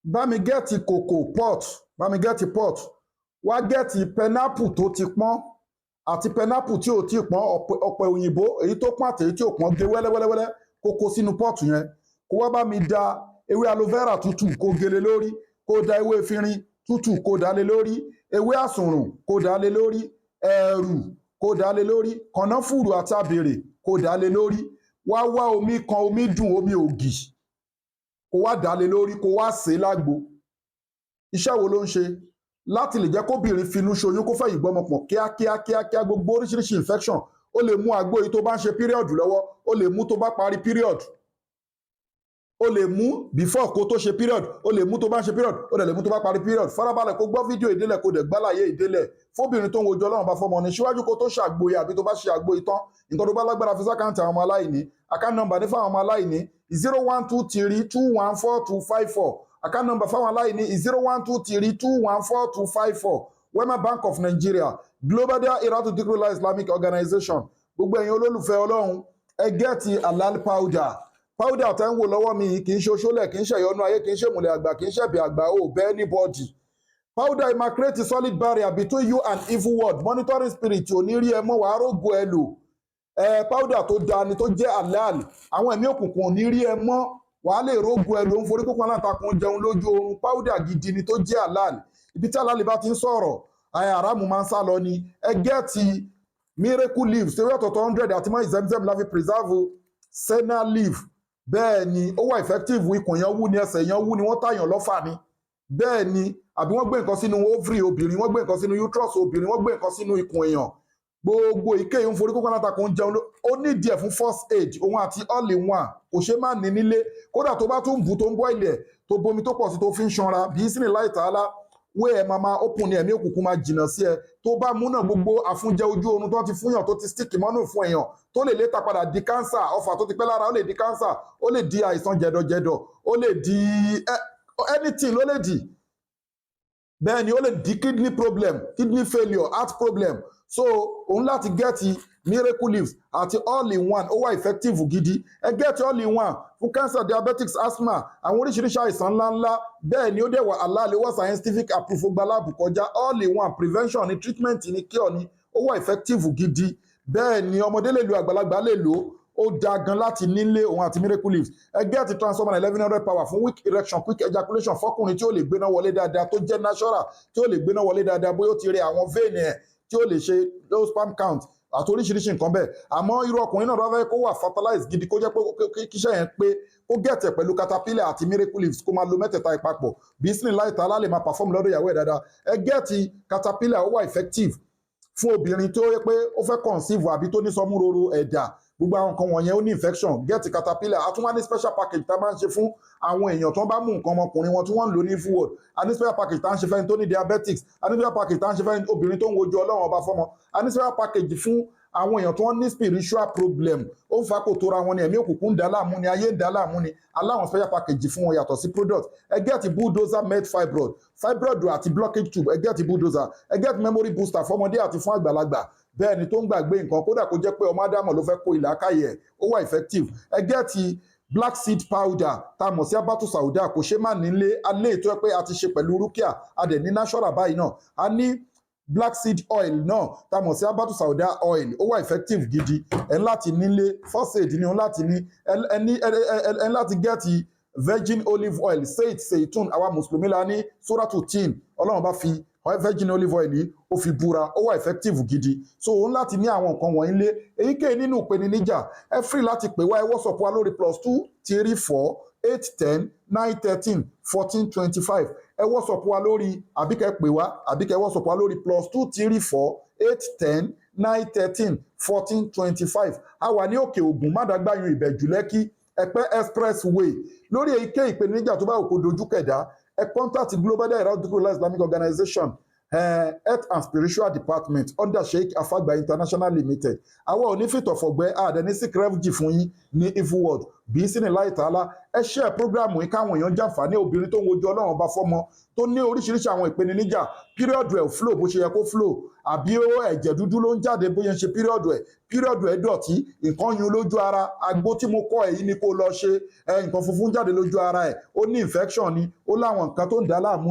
bá mi gẹ́ẹ̀tì cocoa pot, bá mi gẹ́ẹ̀tì pot, wá gẹ́ẹ̀tì pineapple tó ti pọ́n àti pineapple tí ò tí pọ́n, ọ̀pẹ òyìnbó èyí tó pọ́n àti èyí tí ò pọ́n, gé wẹ́lẹ́wẹ́lẹ́wẹ́lẹ́ kó kó sínú pot yẹn, kó wá bá mi da ewé aloe vera tútù kó gele lórí, kó da ewé efinrin tútù kó dá lé lórí, ewé àsùnrùn kó dá lé lórí, ẹ̀rù kó dá lé lórí, kànáfùrù àti àbèrè kó dá lé lórí, wá wá omi kan, omi dùn, omi ògì kó wá dá lé lórí, kó wá sè é lágbo. Iṣẹ́ wo ló ń ṣe? Láti lè jẹ́ kóbìnrin finú ṣoyún, kó fẹ̀yìn gbọ́mọ pọ̀ kíákíá, gbogbo oríṣiríṣi infection. Ó lè mú àgbo yìí tó bá ń ṣe period lọ́wọ́, ó lè mú tó bá parí period, ó lè mú before kó tó ṣe period, ó lè mú tó bá ń ṣe period, ó lè mú tó bá parí period. Farabalẹ̀ kó gbọ́ fídíò ìdílẹ̀, kó dẹ̀ gbálàyé ìdílẹ̀ fóbìnrin tó ń wojú Ọlọ́run bá fọmọ ní. Síwájú kó tó ṣàgbo yìí àbí tó bá ṣe àgbo ìtàn, nǹkan tó bá lágbára fi sákàǹtì àwọn ọmọ aláìní. Account number ní fáwọn ọmọ aláìní 0123214254. Account number fáwọn aláìní 0123214254. Wema Bank of Nigeria, Global Dahiratu Dhikrlahi Islamic Organization. Gbogbo ẹ̀yin olólùfẹ́ Ọlọ́run, ẹ gẹ́ẹ̀tì halal powder. Powder tẹ́ ń wò lọ́wọ́ mi kì í ṣe oṣólẹ̀, kì í ṣe ìyọnu ayé, kì í ṣe ìmùlẹ̀ àgbà, kì í ṣe ẹ̀bẹ̀ àgbà, ò bẹ́ anybody. Powder it might create a solid barrier between you and evil world. Monitoring spirit ò ní rí ẹ mọ́, wàá rògo ẹ lò. Powder tó dáa ni tó jẹ́ halal, àwọn ẹ̀mí òkùnkùn ò ní rí ẹ mọ́, wàá lè rògo ẹ lò. ń forí kókó aláǹtakùn jẹun lójú oorun. Powder gidi ni tó jẹ́ halal. Ibi tí halal bá ti ń sọ̀rọ̀, àràmù máa ń sá lọ ni. Ẹ gẹ́ẹ̀tì miracle leaves, ewé ọ̀tọ̀ọ̀tọ̀ 100 àti mọ́ ìzẹ́mzẹ́m la fi preserve senna leaf. Bẹ́ẹ̀ ni ó wà effective, ikùn yẹn wú ni, ẹsẹ̀ yẹn wú ni, wọ́n tàyàn lọ́fà ni. Bẹ́ẹ̀ ni àbí wọ́n gbé nǹkan sínú ovary obìnrin, wọ́n gbé nǹkan sínú uterus obìnrin, wọ́n gbé nǹkan sínú ikùn èèyàn. Gbogbo ìkéyìí ń forí kókó aláǹtakùn ń jẹun, ó ní díẹ̀ fún first aid, òun àti all in one, kò ṣe má ní nílé. Kódà tó bá tún bù tó ń bọ́ ilẹ̀ tó bomi tó pọ̀ sí tó fi ń ṣanra, bí sínú láì tààlà wé ẹ máa open ní ẹ̀mí òkùnkùn máa jìnnà sí ẹ. Tó bá mú náà gbogbo àfúnjẹ ojú oorun tó ti fúnyàn tó ti stick mọ́nù fún èèyàn tó lè létà padà di cancer, ọfà tó ti pẹ́ lára ó lè di cancer, ó lè di àìsàn jẹ̀dọ̀jẹ̀dọ̀, ó lè di anything ló lè di. Bẹ́ẹ̀ ni ó lè di kidney problem, kidney failure, heart problem. So òun láti gẹ́ẹ̀tì miracle leaves àti all in one, ó wà effective gidi. Ẹ gẹ́ẹ̀tì all in one fún cancer, diabetics, asthma, àwọn oríṣiríṣi àìsàn ńláńlá. Bẹ́ẹ̀ ni ó dẹ̀ wà halal, wà scientific approve, gba láàbù kọjá. All in one, prevention ni, treatment ni, cure ni, ó wà effective gidi. Bẹ́ẹ̀ ni ọmọdé lè lo, àgbàlagbà lè lò. Ó dáa gan láti nílé òun àti miracle leaves. Ẹ gẹ́ẹ̀tì transformer 1100 power fún weak erection, quick ejaculation fọ́kùnrin tí ó lè gbéná wọlé dáadáa, tó jẹ́ natural, tí ó lè gbéná wọlé dáadáa, bóyá ó ti rẹ àwọn vein ẹ̀, tí ó lè ṣe low sperm count àti oríṣiríṣi nǹkan bẹ́ẹ̀. Àmọ́ irú ọkùnrin náà fẹ́ kó wà fertilized gidi, kó jẹ́ pé kíṣẹ́ yẹn pé kó gẹ̀tẹ̀ pẹ̀lú caterpillar àti miracle leaves, kó máa lo mẹ́tẹ̀ẹ̀ta ìpapọ̀. Bismillah ta'ala lè máa perform lọ́dọ̀ ìyàwó ẹ̀ dáadáa. Ẹ gẹ̀tì caterpillar, ó wà effective fún obìnrin tó yẹ pé ó fẹ́ conceive àbí tó ní sọmúroro ẹ̀dà. Gbogbo àwọn nǹkan wọ̀nyẹn ó ní infection, gẹ̀tì caterpillar. A tún wá ní special package tá a máa ń ṣe fún àwọn èèyàn tó bá mú nǹkan ọmọkùnrin wọn tí wọ́n ń lò ní forward. A ní special package tá a ń ṣe fẹ́ni tó ní diabetics, a ní special package tá a ń ṣe fẹ́ni obìnrin tó ń wojú Ọlọ́run ọba fọ́mọ, a ní special package fún àwọn èèyàn tó ń ní spiritual problem, ó ń fa kò tóra wọn ni, ẹ̀mí òkùnkùn ń dá láàmú ni, ayé ń dá láàmú ni. Aláwọn special package fún wọn yàtọ̀ sí product. Ẹ gẹ́ẹ̀tì bulldozer med fibroid àti blockage tube, ẹ gẹ́ẹ̀tì bulldozer. Ẹ gẹ́ẹ̀tì memory booster fọmọdé àti fún àgbàlagbà. Bẹ́ẹ̀ ni tó ń gbàgbé nǹkan, kódà kó jẹ́ pé ọmọ ádámọ̀ ló fẹ́ kó ìlàkàyè ẹ̀, ó wà effective. Ẹ gẹ́ẹ̀tì black seed powder tá a mọ̀ sí abatu sauda, kò ṣe má nílé. Alẹ́ ètò ẹ pé a ti ṣe pẹ̀lú rúkìá, a dẹ̀ ní natural báyìí náà. A ní black seed oil náà tá a mọ̀ sí abatu sauda oil, ó wà effective gidi. Ẹ láti nílé first aid ni ó láti ní. Ẹ láti gẹ́ẹ̀tì virgin olive oil, seitun, àwa mùsùlùmí la ní suratu tin, Ọlọ́run bá fi virgin olive oil yìí ó fi búra, ó wà effective gidi. So òun láti ní àwọn nǹkan wọ̀nyí lé. Èyíkéyìí nínú ìpèníjà ẹ free láti pè wá, ẹ WhatsApp wa lórí +234 810 913 1425. Ẹ WhatsApp wa lórí, àbíkẹ́ pè wá, àbíkẹ́ WhatsApp wa lórí +234 810 913 1425. A wà ní Òkè Ògùn, Mádàgbáyún, Ìbẹ̀jú, Lẹ́kí, Ẹ̀pẹ́ expressway. Lórí èyíkéyìí ìpèníjà tó bá òkò dojú kẹ̀dá, ẹ contact Global Dahiratu Dhikrlahi Islamic Organization. health and spiritual department under Sheikh Afagba International Limited. Àwọn ò ní fìtọ̀fọ̀gbẹ́ àdẹ̀ní sick refugee fún yín ní evil world bí sínú láì tààlà ẹ share program yìí káwọn èèyàn jàǹfààní obìnrin tó ń wojú ọlọ́run bá fọ́mọ tó ní oríṣiríṣi àwọn ìpèníjà píríọ̀dù ẹ̀ flow bó ṣe yẹ kó flow àbí ẹ̀jẹ̀ dúdú ló ń jáde bóyá ń ṣe píríọ̀dù ẹ̀ dọ̀tí nǹkan yun lójú ara Agbo tí mo kọ́ ẹ̀ yìí ni kó lọ ṣe nǹkan funfun jáde lójú ara ẹ̀ ó ní infection ni ó láwọn nǹkan tó ń dá láàmú